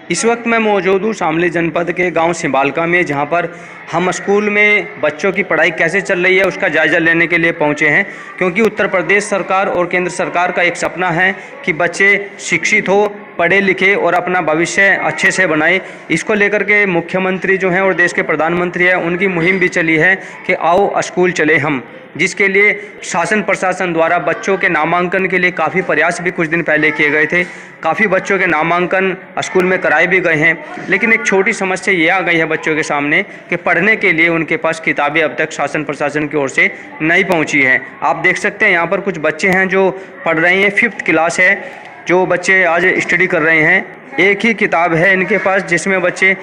इस वक्त मैं मौजूद हूँ शामली जनपद के गांव सिंबालका में, जहां पर हम स्कूल में बच्चों की पढ़ाई कैसे चल रही है उसका जायज़ा लेने के लिए पहुंचे हैं। क्योंकि उत्तर प्रदेश सरकार और केंद्र सरकार का एक सपना है कि बच्चे शिक्षित हो, पढ़े लिखे और अपना भविष्य अच्छे से बनाए। इसको लेकर के मुख्यमंत्री जो हैं और देश के प्रधानमंत्री हैं, उनकी मुहिम भी चली है कि आओ स्कूल चले हम, जिसके लिए शासन प्रशासन द्वारा बच्चों के नामांकन के लिए काफ़ी प्रयास भी कुछ दिन पहले किए गए थे। काफ़ी बच्चों के नामांकन स्कूल में कराए भी गए हैं, लेकिन एक छोटी समस्या ये आ गई है बच्चों के सामने कि पढ़ने के लिए उनके पास किताबें अब तक शासन प्रशासन की ओर से नहीं पहुंची हैं। आप देख सकते हैं यहाँ पर कुछ बच्चे हैं जो पढ़ रहे हैं, 5th क्लास है, जो बच्चे आज स्टडी कर रहे हैं। एक ही किताब है इनके पास जिसमें बच्चे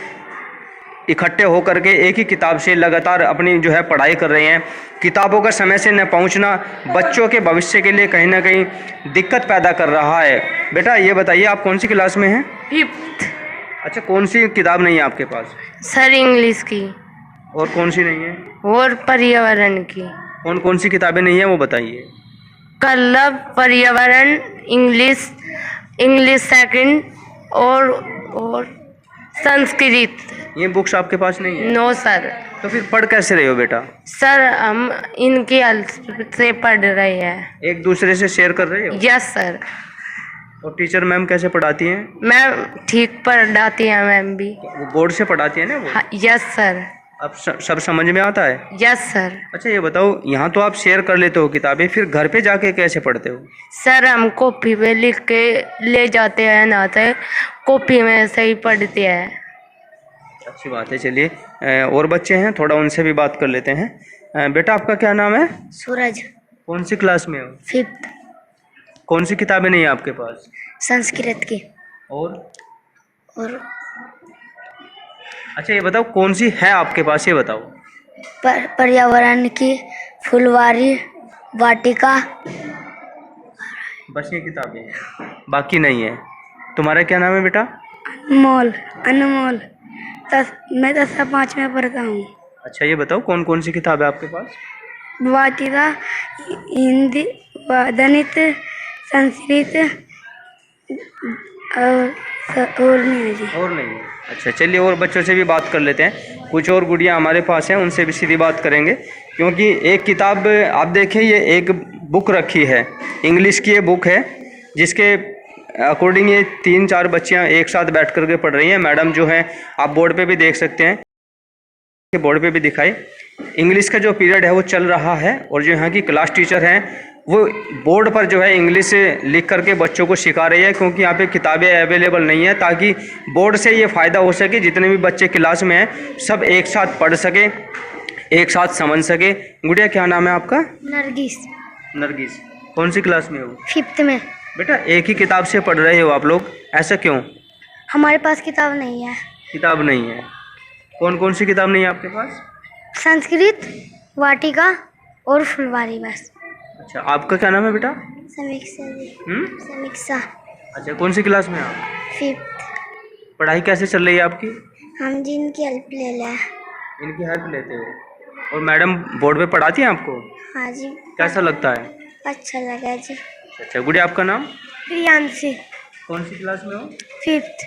इकट्ठे होकर के एक ही किताब से लगातार अपनी जो है पढ़ाई कर रहे हैं। किताबों का समय से न पहुंचना बच्चों के भविष्य के लिए कहीं ना कहीं दिक्कत पैदा कर रहा है। बेटा ये बताइए, आप कौन सी क्लास में हैं? 5th। अच्छा, कौन सी किताब नहीं है आपके पास? सर इंग्लिश की। और कौन सी नहीं है? और पर्यावरण की। कौन कौन सी किताबें नहीं है वो बताइए। कलम, पर्यावरण, इंग्लिश, इंग्लिश सेकंड और संस्कृत। ये बुक्स आपके पास नहीं है? No sir. तो फिर पढ़ कैसे रहे हो बेटा? सर हम इनकी हेल्प से पढ़ रहे हैं। एक दूसरे से शेयर कर रहे हो? Yes sir. और टीचर मैम कैसे पढ़ाती हैं? मैम ठीक पढ़ाती हैं, मैम भी। वो बोर्ड से पढ़ाती है ना वो? Yes sir. अब सब समझ में आता है? Yes sir. अच्छा ये बताओ, यहाँ तो आप शेयर कर लेते हो किताबें, फिर घर पे जाके कैसे पढ़ते हो? सर हम कॉपी पे लिख के ले जाते हैं, ना तो कॉपी में से ही पढ़ते हैं। अच्छी बात है। चलिए और बच्चे हैं, थोड़ा उनसे भी बात कर लेते हैं। बेटा आपका क्या नाम है? सूरज। कौन सी क्लास में हो? 5th। कौन सी किताबें नहीं है आपके पास? संस्कृत की। और अच्छा ये बताओ, कौन सी है आपके पास, ये बताओ। पर्यावरण की, फुलवारी, वाटिका। बस ये किताबें हैं, बाकी नहीं है। तुम्हारा क्या नाम है बेटा? अनमोल। मैं 10वीं में पढ़ता हूँ। अच्छा ये बताओ, कौन कौन सी किताब है आपके पास? वाटिका, हिंदी, गणित, संस्कृत और नहीं है जी। और नहीं है? अच्छा चलिए और बच्चों से भी बात कर लेते हैं। कुछ और गुड़ियाँ हमारे पास हैं, उनसे भी सीधी बात करेंगे। क्योंकि एक किताब आप देखें, ये एक बुक रखी है, इंग्लिश की ये बुक है, जिसके अकॉर्डिंग ये 3-4 बच्चियाँ एक साथ बैठ कर के पढ़ रही हैं। मैडम जो हैं, आप बोर्ड पे भी देख सकते हैं, बोर्ड पे भी दिखाई, इंग्लिश का जो पीरियड है वो चल रहा है। और जो यहाँ की क्लास टीचर हैं वो बोर्ड पर जो है इंग्लिश से लिख करके बच्चों को सिखा रही है। क्योंकि यहाँ पे किताबें अवेलेबल नहीं है, ताकि बोर्ड से ये फ़ायदा हो सके, जितने भी बच्चे क्लास में हैं सब एक साथ पढ़ सके, एक साथ समझ सके। गुड़िया क्या नाम है आपका? नरगिस। कौन सी क्लास में हो? 5th में। बेटा एक ही किताब से पढ़ रहे हो आप लोग, ऐसा क्यों? हमारे पास किताब नहीं है। किताब नहीं है? कौन कौन सी किताब नहीं है आपके पास? संस्कृत, वाटिका और फुलवारी, बस। अच्छा आपका क्या नाम है बेटा? समीक्षा। अच्छा कौन सी क्लास में आप? 5th। पढ़ाई कैसे चल रही है आपकी? हम जी इनकी हेल्प ले लें। इनकी हेल्प लेते हो? और मैडम बोर्ड पे पढ़ाती हैं आपको? हाँ जी। कैसा लगता है? अच्छा लगा जी। अच्छा गुड़िया आपका नाम? प्रियांशी। कौन सी क्लास में हो? 5th।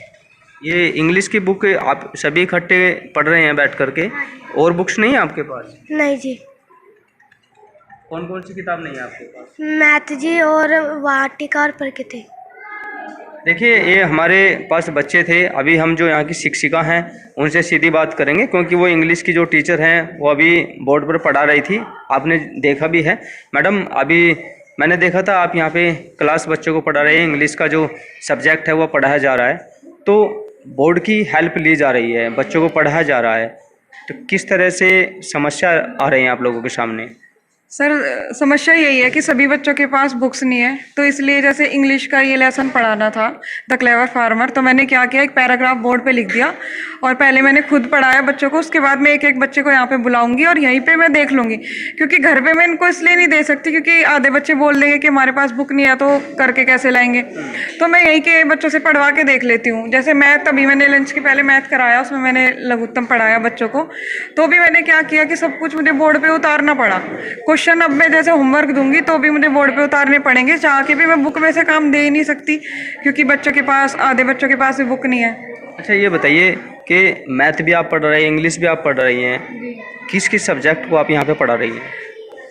ये इंग्लिश की बुक आप सभी इकट्ठे पढ़ रहे हैं बैठ करके, और बुक्स नहीं है आपके पास? नहीं जी। कौन कौन सी किताब नहीं है आपके पास? मैथ जी और वाटिका और प्रकृति। देखिए ये हमारे पास बच्चे थे, अभी हम जो यहाँ की शिक्षिका हैं उनसे सीधी बात करेंगे। क्योंकि वो इंग्लिश की जो टीचर हैं वो अभी बोर्ड पर पढ़ा रही थी, आपने देखा भी है। मैडम अभी मैंने देखा था आप यहाँ पे क्लास बच्चों को पढ़ा रहे हैं, इंग्लिश का जो सब्जेक्ट है वो पढ़ाया जा रहा है, तो बोर्ड की हेल्प ली जा रही है, बच्चों को पढ़ाया जा रहा है, तो किस तरह से समस्या आ रही है आप लोगों के सामने? सर समस्या यही है कि सभी बच्चों के पास बुक्स नहीं है, तो इसलिए जैसे इंग्लिश का ये लेसन पढ़ाना था, द क्लेवर फार्मर, तो मैंने क्या किया, एक पैराग्राफ बोर्ड पे लिख दिया और पहले मैंने खुद पढ़ाया बच्चों को। उसके बाद मैं एक एक बच्चे को यहाँ पे बुलाऊंगी और यहीं पे मैं देख लूँगी, क्योंकि घर पे मैं इनको इसलिए नहीं दे सकती क्योंकि आधे बच्चे बोल देंगे कि हमारे पास बुक नहीं है तो करके कैसे लाएंगे, तो मैं यहीं के बच्चों से पढ़वा के देख लेती हूँ। जैसे मैथ, तभी मैंने लंच के पहले मैथ कराया, उसमें मैंने लघुत्तम पढ़ाया बच्चों को, तो भी मैंने क्या किया कि सब कुछ मुझे बोर्ड पर उतारना पड़ा। क्वेश्चन अब मैं जैसे होमवर्क दूंगी तो भी मुझे बोर्ड पे उतारने पड़ेंगे, चाह के भी मैं बुक में से काम दे ही नहीं सकती क्योंकि बच्चों के पास, आधे बच्चों के पास भी बुक नहीं है। अच्छा ये बताइए कि मैथ भी आप पढ़ रही हैं, इंग्लिश भी आप पढ़ रही हैं, किस किस सब्जेक्ट को आप यहाँ पे पढ़ा रही हैं?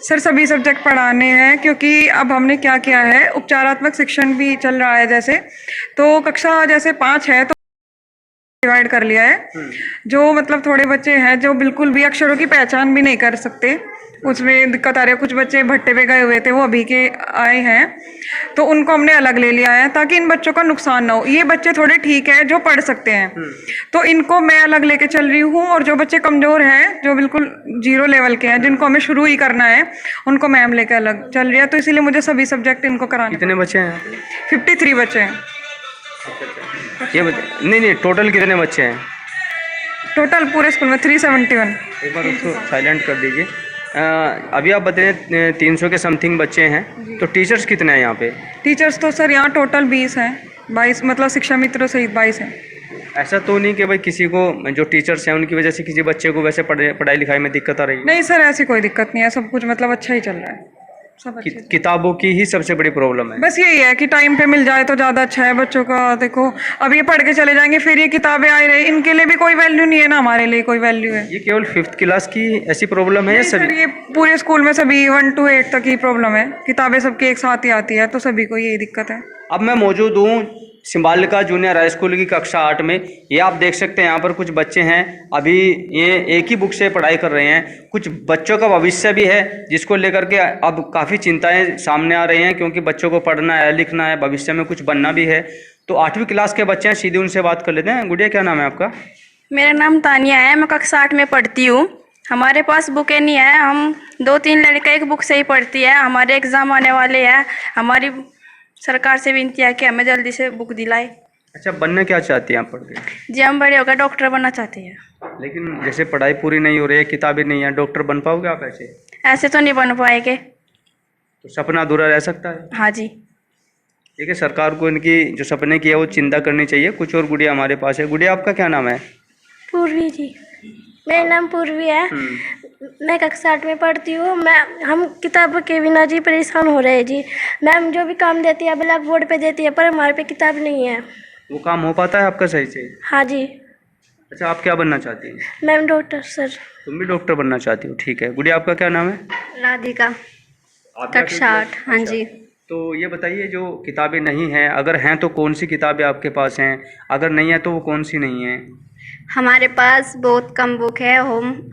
सर सभी सब्जेक्ट पढ़ाने हैं क्योंकि अब हमने क्या किया है, उपचारात्मक शिक्षण भी चल रहा है जैसे, तो कक्षा जैसे 5 है तो डिवाइड कर लिया है। जो मतलब थोड़े बच्चे हैं जो बिल्कुल भी अक्षरों की पहचान भी नहीं कर सकते, उसमें दिक्कत आ रही है। कुछ बच्चे भट्टे पे गए हुए थे, वो अभी के आए हैं, तो उनको हमने अलग ले लिया है ताकि इन बच्चों का नुकसान ना हो। ये बच्चे थोड़े ठीक है जो पढ़ सकते हैं, तो इनको मैं अलग लेके चल रही हूँ। और जो बच्चे कमज़ोर हैं, जो बिल्कुल 0 लेवल के हैं, जिनको हमें शुरू ही करना है, उनको मैम लेके अलग चल रही है। तो इसीलिए मुझे सभी सब्जेक्ट इनको कराने। कितने बच्चे हैं? 53 बच्चे हैं ये नहीं, टोटल कितने बच्चे हैं टोटल पूरे स्कूल में? 371। एक बार उसको साइलेंट कर दीजिए। अभी आप बता रहे 300 के समथिंग बच्चे हैं, तो टीचर्स कितने हैं यहाँ पे? टीचर्स तो सर यहाँ टोटल 20 हैं, 22 मतलब शिक्षा मित्रों सहित 22 हैं। ऐसा तो नहीं कि भाई किसी को, जो टीचर्स हैं उनकी वजह से किसी बच्चे को वैसे पढ़ाई लिखाई में दिक्कत आ रही है? नहीं सर, ऐसी कोई दिक्कत नहीं है, सब कुछ मतलब अच्छा ही चल रहा है, सब अच्छे। किताबों की ही सबसे बड़ी प्रॉब्लम है। बस यही है कि टाइम पे मिल जाए तो ज़्यादा अच्छा है बच्चों का। देखो अब ये पढ़ के चले जाएंगे, फिर ये किताबें आ रही, इनके लिए भी कोई वैल्यू नहीं है ना, हमारे लिए कोई वैल्यू है। ये केवल 5th क्लास की ऐसी प्रॉब्लम है या सर सभी? ये पूरे स्कूल में सभी 1 to 8 तक ही प्रॉब्लम है, किताबें सबकी एक साथ ही आती है, तो सभी को यही दिक्कत है। अब मैं मौजूद हूँ सिंबालिका जूनियर हाई स्कूल की कक्षा 8 में। ये आप देख सकते हैं यहाँ पर कुछ बच्चे हैं, अभी ये एक ही बुक से पढ़ाई कर रहे हैं। कुछ बच्चों का भविष्य भी है जिसको लेकर के अब काफ़ी चिंताएं सामने आ रही हैं, क्योंकि बच्चों को पढ़ना है, लिखना है, भविष्य में कुछ बनना भी है। तो 8वीं क्लास के बच्चे हैं, सीधे उनसे बात कर लेते हैं। गुड़िया क्या नाम है आपका? मेरा नाम तानिया है, मैं कक्षा 8 में पढ़ती हूँ। हमारे पास बुकें नहीं है, हम 2-3 लड़के एक बुक से ही पढ़ती है। हमारे एग्ज़ाम आने वाले हैं, हमारी सरकार से विनती है कि हमें जल्दी से बुक दिलाए। अच्छा, बनना क्या चाहती हैं आप पढ़ के? जी हम बड़े होकर डॉक्टर बनना चाहते हैं। लेकिन जैसे पढ़ाई पूरी नहीं हो रही है, किताबें नहीं है, डॉक्टर बन पाओगे आप ऐसे? ऐसे तो नहीं बन पाएंगे। तो सपना अधूरा रह सकता है। हाँ जी। ठीक है, सरकार को इनकी जो सपने की है वो चिंता करनी चाहिए। कुछ और गुड़िया हमारे पास है। गुड़िया आपका क्या नाम है? पूर्वी जी। मेरा नाम पूर्वी है, मैं कक्षा 8 में पढ़ती हूँ। हम किताबों के बिना जी परेशान हो रहे हैं जी। मैम जो भी काम देती है ब्लैक बोर्ड पे देती है, पर हमारे पे किताब नहीं है। वो काम हो पाता है आपका सही से? हाँ जी। अच्छा, आप क्या बनना चाहती हैं? Ma'am doctor sir. तुम भी डॉक्टर बनना चाहती हो? ठीक है। गुड़िया आपका क्या नाम है? राधिका, आप कक्षा 8। हाँ जी। तो ये बताइए, जो किताबें नहीं हैं, अगर हैं तो कौन सी किताबें आपके पास हैं, अगर नहीं है तो वो कौन सी नहीं है? हमारे पास बहुत कम बुक है।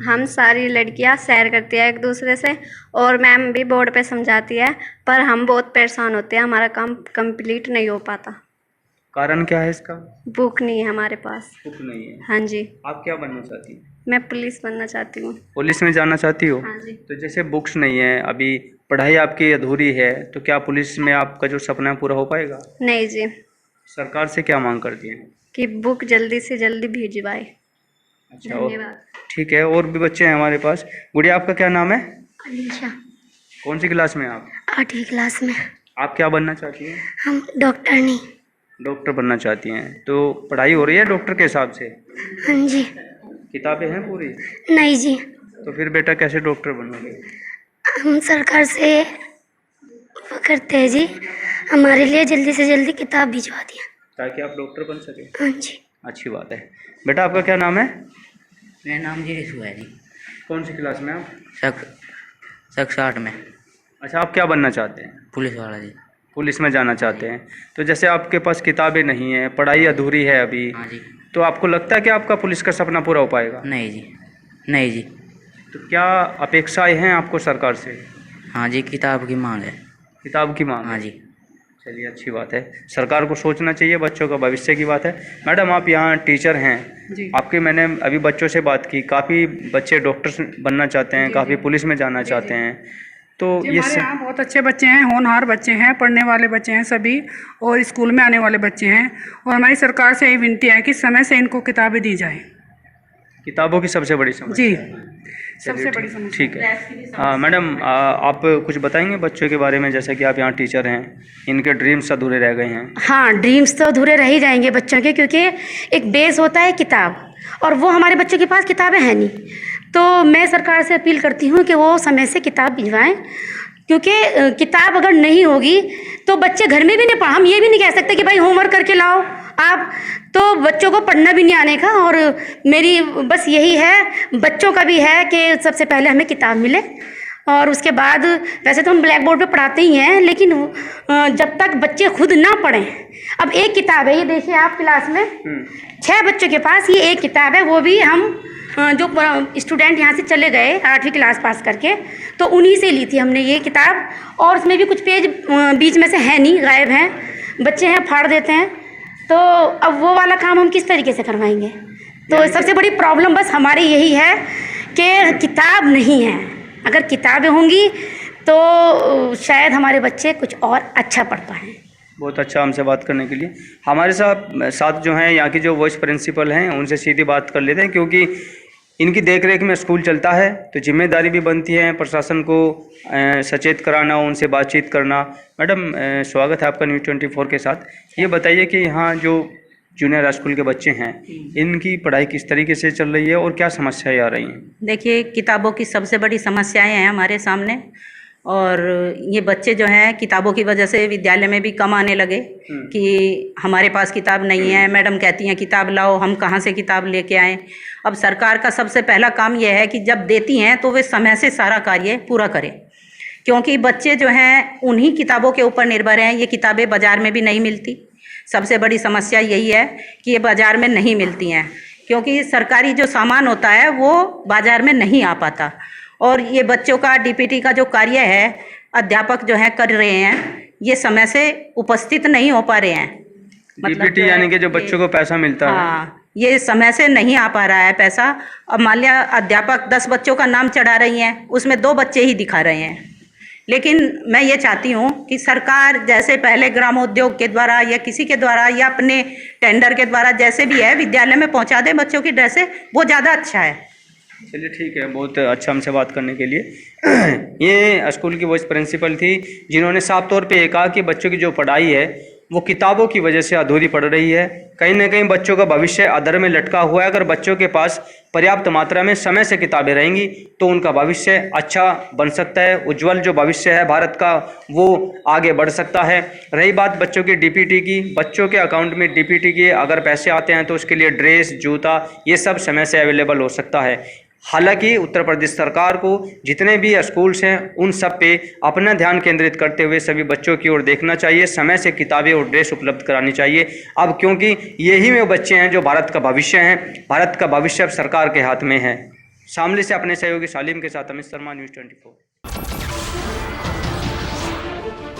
हम सारी लड़कियां शेयर करती है एक दूसरे से, और मैम भी बोर्ड पे समझाती है, पर हम बहुत परेशान होते हैं, हमारा काम कंप्लीट नहीं हो पाता। कारण क्या है इसका? बुक नहीं है हमारे पास। बुक नहीं है। हाँ जी। आप क्या बनना चाहती हैं? मैं पुलिस बनना चाहती हूँ। पुलिस में जाना चाहती हो? हाँ जी। तो जैसे बुक्स नहीं है, अभी पढ़ाई आपकी अधूरी है, तो क्या पुलिस में आपका जो सपना है पूरा हो पाएगा? नहीं जी, सरकार से क्या मांग करती हैं? कि बुक जल्दी से जल्दी भिजवाए। अच्छा, धन्यवाद। ठीक है। और भी बच्चे हैं हमारे पास। गुड़िया आपका क्या नाम है? अलीशा, कौन सी क्लास में हैं आप? 8वीं क्लास में। आप क्या बनना चाहती हैं? हम डॉक्टर नहीं। डॉक्टर बनना चाहती हैं। तो पढ़ाई हो रही है डॉक्टर के हिसाब से? हाँ जी। किताबें हैं पूरी? नहीं जी, तो फिर बेटा कैसे डॉक्टर बनोगे? हम सरकार से वो करते हैं जी, हमारे लिए जल्दी से जल्दी किताब भिजवा दिया ताकि आप डॉक्टर बन सके। हाँ जी। अच्छी बात है। बेटा आपका क्या नाम है? मेरा नाम जी रिशु है जी। कौन सी क्लास में आप? कक्षा 8 में। अच्छा, आप क्या बनना चाहते हैं? पुलिस वाला जी। पुलिस में जाना चाहते हैं। तो जैसे आपके पास किताबें नहीं हैं, पढ़ाई अधूरी है अभी, हाँ जी। तो आपको लगता है कि आपका पुलिस का सपना पूरा हो पाएगा? नहीं जी, नहीं जी। तो क्या अपेक्षाएं हैं आपको सरकार से? हाँ जी, किताब की मांग है। किताब की मांग? हाँ जी। चलिए, अच्छी बात है। सरकार को सोचना चाहिए, बच्चों का भविष्य की बात है। मैडम आप यहाँ टीचर हैं जी। आपके, मैंने अभी बच्चों से बात की, काफ़ी बच्चे डॉक्टर बनना चाहते हैं, काफ़ी पुलिस में जाना चाहते हैं। तो ये हमारे यहाँ बहुत अच्छे बच्चे हैं, होनहार बच्चे हैं, पढ़ने वाले बच्चे हैं सभी, और स्कूल में आने वाले बच्चे हैं। और हमारी सरकार से यही विनती है कि समय से इनको किताबें दी जाए। किताबों की सबसे बड़ी समस्या जी, है। सबसे बड़ी समस्या। ठीक है। मैडम आप कुछ बताएंगे बच्चों के बारे में, जैसे कि आप यहाँ टीचर हैं, इनके ड्रीम्स अधूरे रह गए हैं? हाँ, ड्रीम्स तो अधूरे रह ही जाएंगे बच्चों के, क्योंकि एक बेस होता है किताब, और वो हमारे बच्चों के पास किताबें हैं नहीं। तो मैं सरकार से अपील करती हूँ कि वो समय से किताब भिजवाएं, क्योंकि किताब अगर नहीं होगी तो बच्चे घर में भी नहीं हम ये भी नहीं कह सकते कि भाई होमवर्क करके लाओ आप, तो बच्चों को पढ़ना भी नहीं आने का। और मेरी बस यही है, बच्चों का भी है कि सबसे पहले हमें किताब मिले, और उसके बाद वैसे तो हम ब्लैक बोर्ड पे पढ़ाते ही हैं, लेकिन जब तक बच्चे खुद ना पढ़ें। अब एक किताब है, ये देखिए आप क्लास में 6 बच्चों के पास ये एक किताब है, वो भी हम जो स्टूडेंट यहाँ से चले गए 8वीं क्लास पास करके, तो उन्हीं से ली थी हमने ये किताब। और उसमें भी कुछ पेज बीच में से है नहीं, गायब हैं, बच्चे हैं फाड़ देते हैं। तो अब वो वाला काम हम किस तरीके से करवाएंगे? तो सबसे बड़ी प्रॉब्लम बस हमारी यही है कि किताब नहीं है। अगर किताबें होंगी तो शायद हमारे बच्चे कुछ और अच्छा पढ़ पाएँ। बहुत अच्छा हमसे बात करने के लिए। हमारे साथ जो हैं यहाँ की जो वाइस प्रिंसिपल हैं, उनसे सीधी बात कर लेते हैं, क्योंकि इनकी देखरेख में स्कूल चलता है तो जिम्मेदारी भी बनती है प्रशासन को सचेत कराना, उनसे बातचीत करना। मैडम स्वागत है आपका न्यूज़ 24 के साथ। ये बताइए कि यहाँ जो जूनियर स्कूल के बच्चे हैं, इनकी पढ़ाई किस तरीके से चल रही है और क्या समस्याएं आ रही हैं? देखिए, किताबों की सबसे बड़ी समस्याएं हैं हमारे सामने, और ये बच्चे जो हैं किताबों की वजह से विद्यालय में भी कम आने लगे कि हमारे पास किताब नहीं है, मैडम कहती हैं किताब लाओ, हम कहाँ से किताब लेके आएँ। अब सरकार का सबसे पहला काम यह है कि जब देती हैं तो वे समय से सारा कार्य पूरा करें, क्योंकि बच्चे जो हैं उन्हीं किताबों के ऊपर निर्भर हैं। ये किताबें बाज़ार में भी नहीं मिलती। सबसे बड़ी समस्या यही है कि ये बाज़ार में नहीं मिलती हैं, क्योंकि सरकारी जो सामान होता है वो बाज़ार में नहीं आ पाता। और ये बच्चों का डीपीटी का जो कार्य है अध्यापक जो है कर रहे हैं, ये समय से उपस्थित नहीं हो पा रहे हैं। डीपीटी यानी कि जो बच्चों को पैसा मिलता है, हाँ, ये समय से नहीं आ पा रहा है पैसा। अब मान लिया अध्यापक 10 बच्चों का नाम चढ़ा रही हैं, उसमें 2 बच्चे ही दिखा रहे हैं। लेकिन मैं ये चाहती हूँ कि सरकार जैसे पहले ग्रामोद्योग के द्वारा या किसी के द्वारा या अपने टेंडर के द्वारा जैसे भी है विद्यालय में पहुँचा दे बच्चों की ड्रेसें, वो ज़्यादा अच्छा है। चलिए ठीक है, बहुत अच्छा हमसे बात करने के लिए। ये स्कूल की वाइस प्रिंसिपल थी जिन्होंने साफ तौर पे ये कहा कि बच्चों की जो पढ़ाई है वो किताबों की वजह से अधूरी पड़ रही है। कहीं ना कहीं बच्चों का भविष्य अधर में लटका हुआ है। अगर बच्चों के पास पर्याप्त मात्रा में समय से किताबें रहेंगी तो उनका भविष्य अच्छा बन सकता है, उज्जवल जो भविष्य है भारत का वो आगे बढ़ सकता है। रही बात बच्चों की डीपीटी की, बच्चों के अकाउंट में डीपीटी के अगर पैसे आते हैं तो उसके लिए ड्रेस, जूता, ये सब समय से अवेलेबल हो सकता है। हालांकि उत्तर प्रदेश सरकार को जितने भी स्कूल्स हैं उन सब पे अपना ध्यान केंद्रित करते हुए सभी बच्चों की ओर देखना चाहिए, समय से किताबें और ड्रेस उपलब्ध करानी चाहिए। अब क्योंकि यही में बच्चे हैं जो भारत का भविष्य हैं, भारत का भविष्य अब सरकार के हाथ में है। शामली से अपने सहयोगी सालिम के साथ अमित शर्मा, न्यूज़ 24।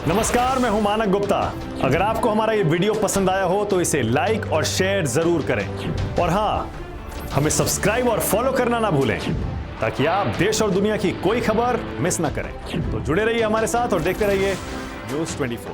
नमस्कार, मैं हूं मानक गुप्ता। अगर आपको हमारा ये वीडियो पसंद आया हो तो इसे लाइक और शेयर जरूर करें, और हाँ, हमें सब्सक्राइब और फॉलो करना ना भूलें ताकि आप देश और दुनिया की कोई खबर मिस ना करें। तो जुड़े रहिए हमारे साथ और देखते रहिए न्यूज़ 24।